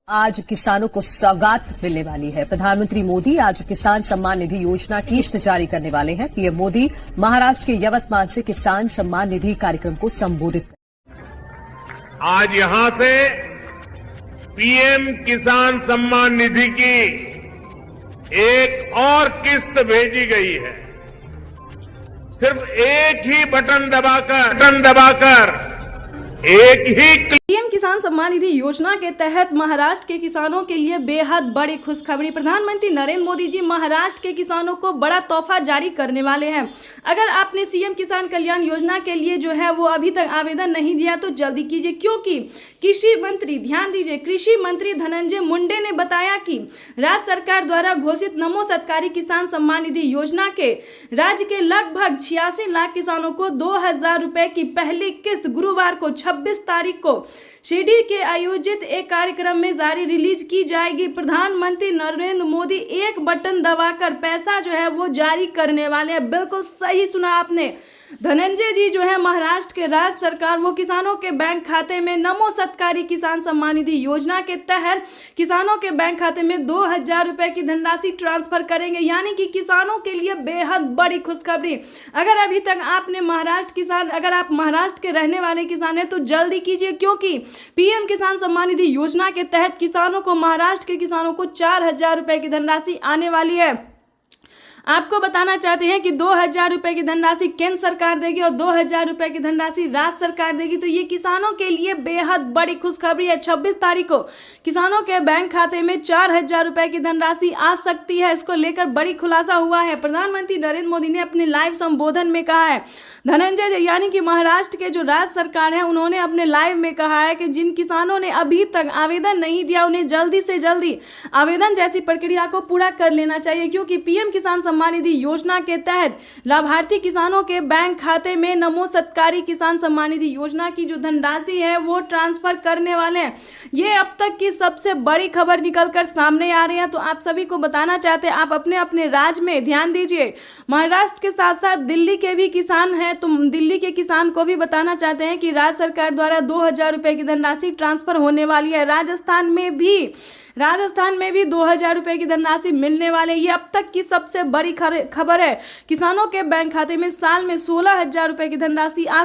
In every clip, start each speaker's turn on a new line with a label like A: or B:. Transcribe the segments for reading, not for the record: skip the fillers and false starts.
A: आज किसानों को सौगात मिलने वाली है। प्रधानमंत्री मोदी आज किसान सम्मान निधि योजना की किस्त जारी करने वाले हैं। पीएम मोदी महाराष्ट्र के यवतमाल से किसान सम्मान निधि कार्यक्रम को संबोधित करेंगे।
B: आज यहां से पीएम किसान सम्मान निधि की एक और किस्त भेजी गई है। सिर्फ एक ही बटन दबाकर एक ही
C: पीएम किसान सम्मान निधि योजना के तहत महाराष्ट्र के किसानों के लिए बेहद बड़ी खुशखबरी। प्रधानमंत्री नरेंद्र मोदी जी महाराष्ट्र के किसानों को बड़ा तोहफा जारी करने वाले हैं। अगर आपने सीएम किसान कल्याण योजना के लिए जो है वो अभी तक आवेदन नहीं दिया तो जल्दी कीजिए, क्योंकि कृषि मंत्री, ध्यान दीजिए, कृषि मंत्री धनंजय मुंडे ने बताया कि राज्य सरकार द्वारा घोषित नमो सत्कारी किसान सम्मान निधि योजना के राज्य के लगभग 86 लाख किसानों को 2,000 रुपए की पहली किस्त गुरुवार को 26 तारीख को शिरडी के आयोजित एक कार्यक्रम में जारी रिलीज की जाएगी। प्रधानमंत्री नरेंद्र मोदी एक बटन दबाकर पैसा जो है वो जारी करने वाले हैं। बिल्कुल सही सुना आपने। धनंजय जी जो है महाराष्ट्र के राज्य सरकार वो किसानों के बैंक खाते में नमो सत्कारी किसान सम्मान निधि योजना के तहत किसानों के बैंक खाते में 2,000 रुपए की धनराशि ट्रांसफर करेंगे, यानी कि किसानों के लिए बेहद बड़ी खुशखबरी। अगर अभी तक आपने अगर आप महाराष्ट्र के रहने वाले किसान हैं तो जल्दी कीजिए, क्योंकि पीएम किसान सम्मान निधि योजना के तहत किसानों को, महाराष्ट्र के किसानों को 4,000 रुपए की धनराशि आने वाली है। आपको बताना चाहते हैं कि 2,000 रुपए की धनराशि केंद्र सरकार देगी और 2,000 रुपए की धनराशि राज्य सरकार देगी। तो ये किसानों के लिए बेहद बड़ी खुशखबरी है। 26 तारीख को किसानों के बैंक खाते में 4,000 रुपए की धनराशि आ सकती है। इसको लेकर बड़ी खुलासा हुआ है। प्रधानमंत्री नरेंद्र मोदी ने अपने लाइव संबोधन में कहा है, धनंजय यानी कि महाराष्ट्र के जो राज्य सरकार है उन्होंने अपने लाइव में कहा है कि जिन किसानों ने अभी तक आवेदन नहीं दिया उन्हें जल्दी से जल्दी आवेदन जैसी प्रक्रिया को पूरा कर लेना चाहिए, क्योंकि पीएम किसान सम्मान निधि योजना के तहत लाभार्थी किसानों के बैंक खाते में नमो सत्कारी किसान सम्मान निधि योजना की जो धनराशि है वो ट्रांसफर करने वाले हैं। ये अब तक की सबसे बड़ी खबर निकलकर सामने आ रही है। तो आप सभी को बताना चाहते हैं, आप अपने अपने राज्य में ध्यान दीजिए। महाराष्ट्र के साथ साथ दिल्ली के भी किसान हैं, तो दिल्ली के किसान को भी बताना चाहते हैं कि राज्य सरकार द्वारा 2,000 रुपए की धनराशि ट्रांसफर होने वाली है। राजस्थान में भी 2,000 रुपए की धनराशि मिलने वाले। ये अब तक की सबसे बड़ी खबर है। किसानों के बैंक खाते में साल में 16,000 रुपए की धनराशि आ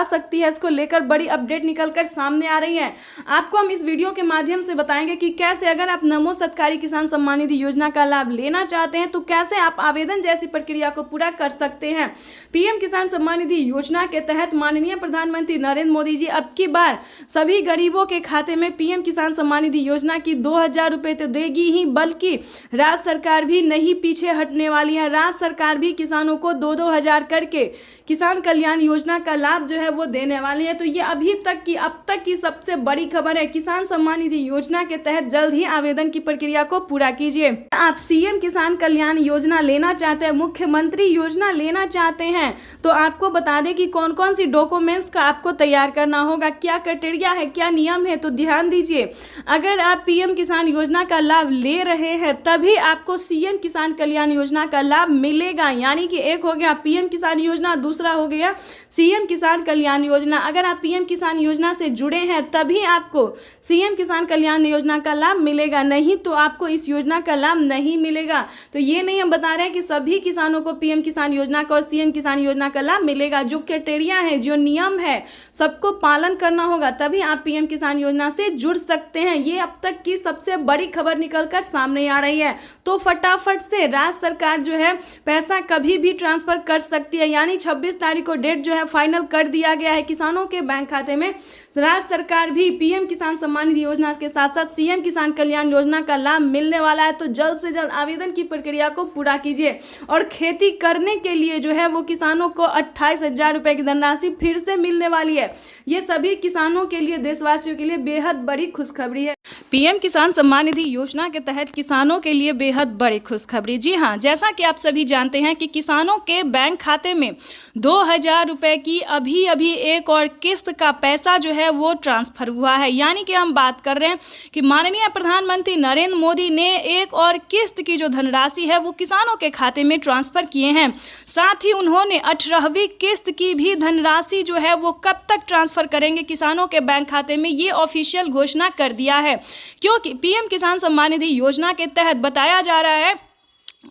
C: सकती है। इसको लेकर बड़ी अपडेट निकलकर सामने आ रही है। आपको हम इस वीडियो के माध्यम से बताएंगे कि कैसे, अगर आप नमो सत्कारी किसान सम्मान निधि योजना का लाभ लेना चाहते हैं तो कैसे आप आवेदन जैसी प्रक्रिया को पूरा कर सकते हैं। पीएम किसान सम्मान निधि योजना के तहत माननीय प्रधानमंत्री नरेंद्र मोदी जी अब की बार सभी गरीबों के खाते में पीएम किसान सम्मान निधि योजना की 2,000 रुपए तो देगी ही, बल्कि राज्य सरकार भी नहीं पीछे हटने वाली है। राज्य सरकार भी किसानों को 2-2 हज़ार करके किसान कल्याण योजना का लाभ जो है वो देने वाली है। तो ये अब तक की सबसे बड़ी खबर है। किसान सम्मान निधि योजना के तहत जल्द ही आवेदन की प्रक्रिया को पूरा कीजिए। आप सीएम किसान कल्याण योजना लेना चाहते हैं, मुख्यमंत्री योजना लेना चाहते हैं, तो आपको बता दें कि कौन कौन सी डॉक्यूमेंट्स का आपको तैयार करना होगा, क्या क्राइटेरिया है, क्या नियम है। तो ध्यान दीजिए, अगर आप पीएम किसान योजना का लाभ ले रहे हैं तभी आपको सीएम किसान कल्याण योजना का लाभ मिलेगा। यानी कि एक हो गया पीएम किसान योजना, दूसरा हो गया सीएम किसान कल्याण योजना। अगर आप पीएम किसान योजना से जुड़े हैं तभी आपको सीएम किसान कल्याण योजना का लाभ मिलेगा, नहीं तो आपको इस योजना का लाभ नहीं मिलेगा। तो ये नहीं हम बता रहे हैं कि सभी किसानों को पीएम किसान योजना का और सीएम किसान योजना का लाभ मिलेगा। जो क्राइटेरिया है, जो नियम है, सबको पालन करना होगा, तभी आप पीएम किसान योजना से जुड़ सकते हैं। ये अब तक की सबसे बड़ी खबर निकलकर सामने आ रही है। तो फटाफट से राज्य सरकार जो है पैसा कभी भी ट्रांसफर कर सकती है। यानी 26 तारीख को डेट जो है फाइनल कर दिया गया है। किसानों के बैंक खाते में राज्य सरकार भी पीएम किसान सम्मान निधि योजना के साथ साथ सीएम किसान कल्याण योजना का लाभ मिलने वाला है। तो जल्द से जल्द आवेदन की प्रक्रिया को पूरा कीजिए। और खेती करने के लिए जो है वो किसानों को 28,000 रुपए की धनराशि फिर से मिलने वाली है। ये सभी किसानों के लिए, देशवासियों के लिए बेहद बड़ी खुशखबरी है। पीएम किसान सम्मान निधि योजना के तहत किसानों के लिए बेहद बड़ी खुशखबरी। जी हाँ, जैसा कि आप सभी जानते हैं कि किसानों के बैंक खाते में 2,000 रुपए की अभी एक और किस्त का पैसा जो है है वो ट्रांसफर हुआ है। यानी कि हम बात कर रहे हैं कि माननीय प्रधानमंत्री नरेंद्र मोदी ने एक और किस्त की जो धनराशि है वो किसानों के खाते में ट्रांसफर किए हैं। साथ ही उन्होंने 18वीं किस्त की भी धनराशि जो है वो कब तक ट्रांसफर करेंगे किसानों के बैंक खाते में, ये ऑफिशियल घोषणा कर दिया है। क्योंकि पीएम किसान सम्मान निधि योजना के तहत बताया जा रहा है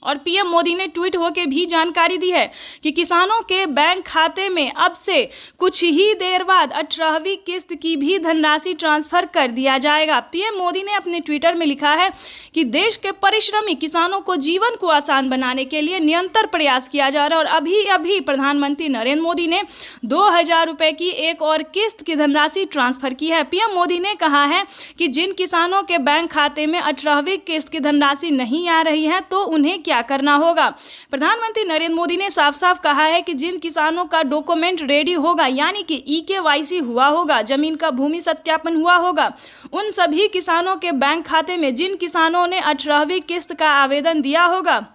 C: और पीएम मोदी ने ट्वीट होकर भी जानकारी दी है कि किसानों के बैंक खाते में अब से कुछ ही देर बाद 18वीं किस्त की भी धनराशि ट्रांसफर कर दिया जाएगा। पीएम मोदी ने अपने ट्विटर में लिखा है कि देश के परिश्रमी किसानों को जीवन को आसान बनाने के लिए निरंतर प्रयास किया जा रहा है और अभी अभी प्रधानमंत्री नरेंद्र मोदी ने 2000 रुपये की एक और किस्त की धनराशि ट्रांसफर की है। पीएम मोदी ने कहा है कि जिन किसानों के बैंक खाते में 18वीं किस्त की धनराशि नहीं आ रही है तो उन्हें क्या करना होगा। प्रधानमंत्री नरेंद्र मोदी ने साफ साफ कहा है कि जिन किसानों का डॉक्यूमेंट रेडी होगा, यानी कि EKYC हुआ होगा, जमीन का भूमि सत्यापन हुआ होगा, उन सभी किसानों के बैंक खाते में जिन किसानों ने 18वीं किस्त का आवेदन दिया होगा,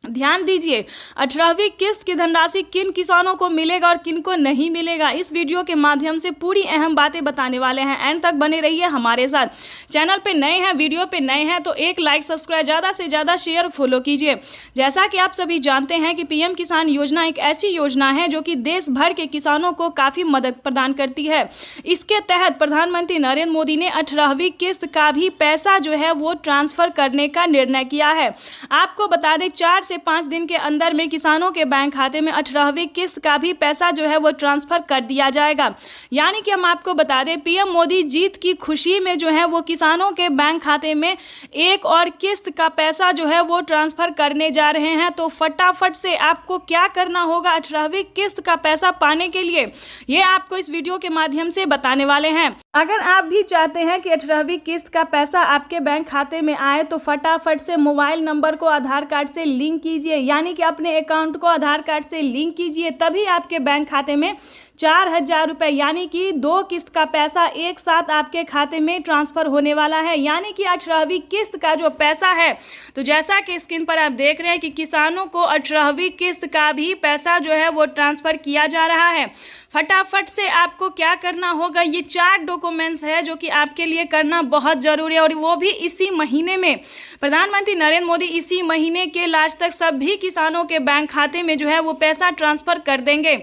C: ध्यान दीजिए 18वीं किस्त की धनराशि किन किसानों को मिलेगा और किन को नहीं मिलेगा, इस वीडियो के माध्यम से पूरी अहम बातें बताने वाले हैं। एंड तक बने रहिए हमारे साथ। चैनल पे नए हैं, वीडियो पे नए हैं तो एक लाइक, सब्सक्राइब, ज़्यादा से ज़्यादा शेयर, फॉलो कीजिए। जैसा कि आप सभी जानते हैं कि पीएम किसान योजना एक ऐसी योजना है जो कि देश भर के किसानों को काफ़ी मदद प्रदान करती है। इसके तहत प्रधानमंत्री नरेंद्र मोदी ने 18वीं किस्त का भी पैसा जो है वो ट्रांसफर करने का निर्णय किया है। आपको बता दें 4 से 5 दिन के अंदर में किसानों के बैंक खाते में 18वीं किस्त का भी पैसा जो है वो ट्रांसफर कर दिया जाएगा। यानी कि हम आपको बता दें पीएम मोदी जीत की खुशी में जो है वो किसानों के बैंक खाते में एक और किस्त का पैसा जो है वो ट्रांसफर करने जा रहे हैं। तो फटाफट से आपको क्या करना होगा 18वीं किस्त का पैसा पाने के लिए, ये आपको इस वीडियो के माध्यम से बताने वाले हैं। अगर आप भी चाहते हैं कि 18वीं किस्त का पैसा आपके बैंक खाते में आए तो फटाफट से मोबाइल नंबर को आधार कार्ड से लिंक कीजिए, यानी कि अपने अकाउंट को आधार कार्ड से लिंक कीजिए, तभी आपके बैंक खाते में 4000 रुपये यानी कि 2 किस्त का पैसा एक साथ आपके खाते में ट्रांसफर होने वाला है। यानी कि 18वीं किस्त का जो पैसा है, तो जैसा कि स्क्रीन पर आप देख रहे हैं कि किसानों को 18वीं किस्त का भी पैसा जो है वो ट्रांसफर किया जा रहा है। फटाफट से आपको क्या करना होगा, ये 4 डॉक्यूमेंट्स है जो कि आपके लिए करना बहुत ज़रूरी है और वो भी इसी महीने में। प्रधानमंत्री नरेंद्र मोदी इसी महीने के लास्ट तक सभी किसानों के बैंक खाते में जो है वो पैसा ट्रांसफर कर देंगे।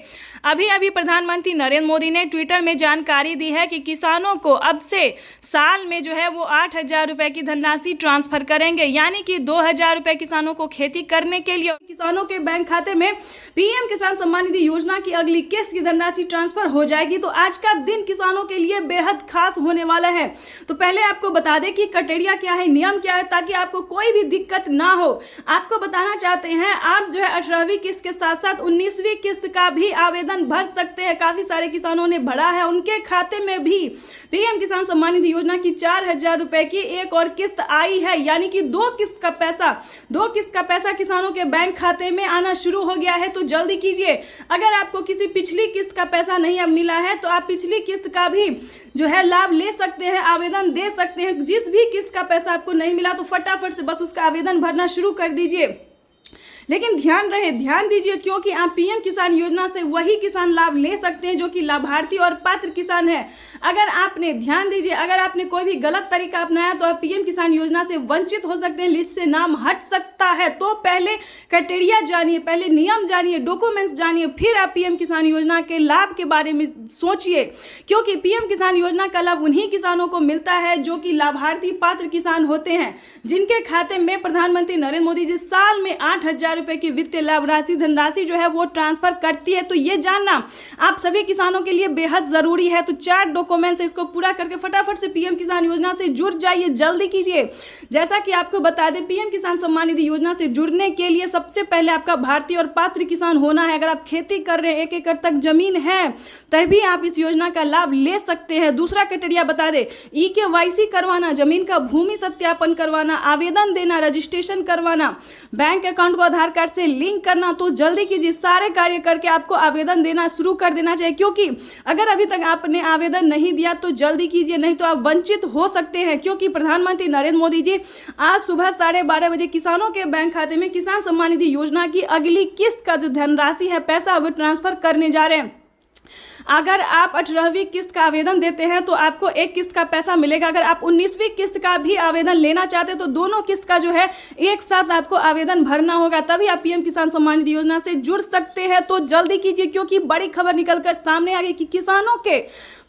C: अभी अभी प्रधानमंत्री नरेंद्र मोदी ने ट्विटर में जानकारी दी है कि किसानों को अब से साल में जो है वो 8000 रुपये की धनराशि ट्रांसफर करेंगे। यानी कि 2000 रुपये किसानों को खेती करने के लिए किसानों के बैंक खाते में पीएम किसान सम्मान निधि योजना की अगली किस्त की धनराशि ट्रांसफर हो जाएगी। तो आज का दिन किसानों के लिए बेहद खास होने वाला है। तो पहले आपको बता दें कि क्राइटेरिया क्या है, नियम क्या है, ताकि आपको कोई भी दिक्कत ना हो। आपको बताना चाहते हैं आप जो है 18वीं किस्त के साथ साथ 19वीं किस्त का भी आवेदन भर सकते हैं। काफी सारे किसानों ने भरा है, उनके खाते में भी पीएम किसान सम्मान निधि योजना की 4000 रुपए की एक और किस्त आई है। यानी कि 2 किस्त का पैसा किसानों के बैंक खाते में आना शुरू हो गया है। तो जल्दी कीजिए। अगर आपको किसी पिछली किस्त का पैसा नहीं अब मिला है तो आप पिछली किस्त का भी जो है लाभ ले सकते हैं, आवेदन दे सकते हैं। जिस भी किस्त का पैसा आपको नहीं मिला तो फटाफट से बस उसका आवेदन भरना शुरू कर दीजिए। लेकिन ध्यान दीजिए, क्योंकि आप पीएम किसान योजना से वही किसान लाभ ले सकते हैं जो कि लाभार्थी और पात्र किसान है। अगर आपने कोई भी गलत तरीका अपनाया तो आप पीएम किसान योजना से वंचित हो सकते हैं, लिस्ट से नाम हट सकता है। तो पहले क्राइटेरिया जानिए, पहले नियम जानिए, डॉक्यूमेंट्स जानिए, फिर आप पीएम किसान योजना के लाभ के बारे में सोचिए। क्योंकि पीएम किसान योजना का लाभ उन्हीं किसानों को मिलता है जो कि लाभार्थी पात्र किसान होते हैं, जिनके खाते में प्रधानमंत्री नरेंद्र मोदी जी साल में 8000 रुपए की वित्तीय लाभ राशि धनराशि जो है वो ट्रांसफर करती है। तो ये जानना आप सभी किसानों के लिए बेहद जरूरी है। तो 4 डॉक्यूमेंट्स इसको पूरा करके फटाफट से पीएम किसान योजना से जुड़ जाइए, जल्दी कीजिए। जैसा कि आपको बता दें पीएम किसान सम्मान निधि योजना से जुड़ने के लिए सबसे पहले आपका भारतीय और पात्र किसान होना है। अगर आप खेती कर रहे हैं, 1 एकड़ तक जमीन है, तभी आप इस योजना का लाभ ले सकते हैं। दूसरा क्राइटेरिया बता दें, EKYC करवाना, जमीन का भूमि सत्यापन करवाना, आवेदन देना, रजिस्ट्रेशन करवाना, बैंक अकाउंट को आधार कार्ड से लिंक करना। तो जल्दी कीजिए, सारे कार्य करके आपको आवेदन देना शुरू कर देना चाहिए। क्योंकि अगर अभी तक आपने आवेदन नहीं दिया तो जल्दी कीजिए, नहीं तो आप वंचित हो सकते हैं। क्योंकि प्रधानमंत्री नरेंद्र मोदी जी आज सुबह 12:30 बजे किसानों के बैंक खाते में किसान सम्मान निधि योजना की अगली किस्त का जो धनराशि है, पैसा वो ट्रांसफर करने जा रहे हैं। अगर आप 18वीं किस्त का आवेदन देते हैं तो आपको एक किस्त का पैसा मिलेगा। अगर आप 19वीं किस्त का भी आवेदन लेना चाहते हैं तो दोनों किस्त का जो है एक साथ आपको आवेदन भरना होगा, तभी आप पीएम किसान सम्मान निधि योजना से जुड़ सकते हैं। तो जल्दी कीजिए, क्योंकि बड़ी खबर निकलकर सामने आ गई कि किसानों के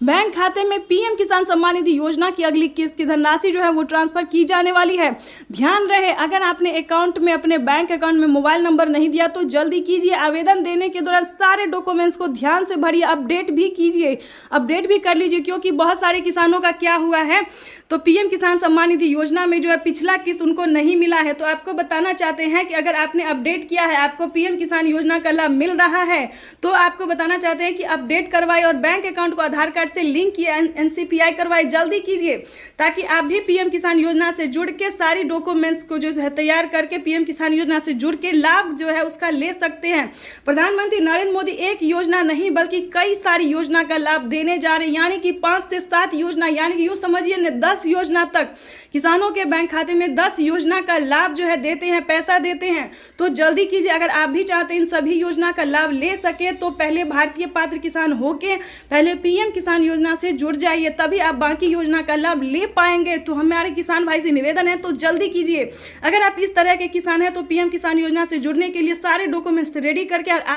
C: बैंक खाते में पीएम किसान सम्मान निधि योजना की अगली किस्त की धनराशि जो है वो ट्रांसफर की जाने वाली है। ध्यान रहे, अगर आपने अकाउंट में, अपने बैंक अकाउंट में मोबाइल नंबर नहीं दिया तो जल्दी कीजिए। आवेदन देने के दौरान सारे डॉक्यूमेंट्स को ध्यान से भरिए, अपडेट भी कीजिए, अपडेट भी कर लीजिए, क्योंकि बहुत सारे किसानों का क्या हुआ है, तो पीएम किसान सम्मान निधि योजना में जो है पिछला किस्त उनको नहीं मिला है। तो आपको बताना चाहते हैं कि अगर आपने अपडेट किया है, आपको पीएम किसान योजना का लाभ मिल रहा है, तो आपको बताना चाहते हैं कि अपडेट करवाए और बैंक अकाउंट को आधार कार्ड से लिंक किए, एनसीपीआई करवाए। जल्दी कीजिए ताकि आप भी पीएम किसान योजना से जुड़ के सारी डॉक्यूमेंट्स को जो है तैयार करके पीएम किसान योजना से जुड़ के लाभ जो है उसका ले सकते हैं। प्रधानमंत्री नरेंद्र मोदी एक योजना नहीं बल्कि कई सारी योजना का लाभ देने जा रहे हैं, यानी कि 5 से 7 योजना, यानी कि यूं समझिए 10 योजना तक किसानों के बैंक खाते में 10 योजना का लाभ जो है देते हैं, पैसा देते हैं। तो जल्दी कीजिए, अगर आप भी चाहते हैं इन सभी योजना का लाभ ले सके तो पहले भारतीय पात्र किसान होके पहले पीएम किसान योजना से जुड़ जाइए, तभी आप बाकी योजना का लाभ ले पाएंगे। तो हमारे किसान भाई से निवेदन है, तो जल्दी कीजिए। अगर आप इस तरह के किसान हैं तो पीएम किसान योजना से जुड़ने के लिए सारे डॉक्यूमेंट्स रेडी करके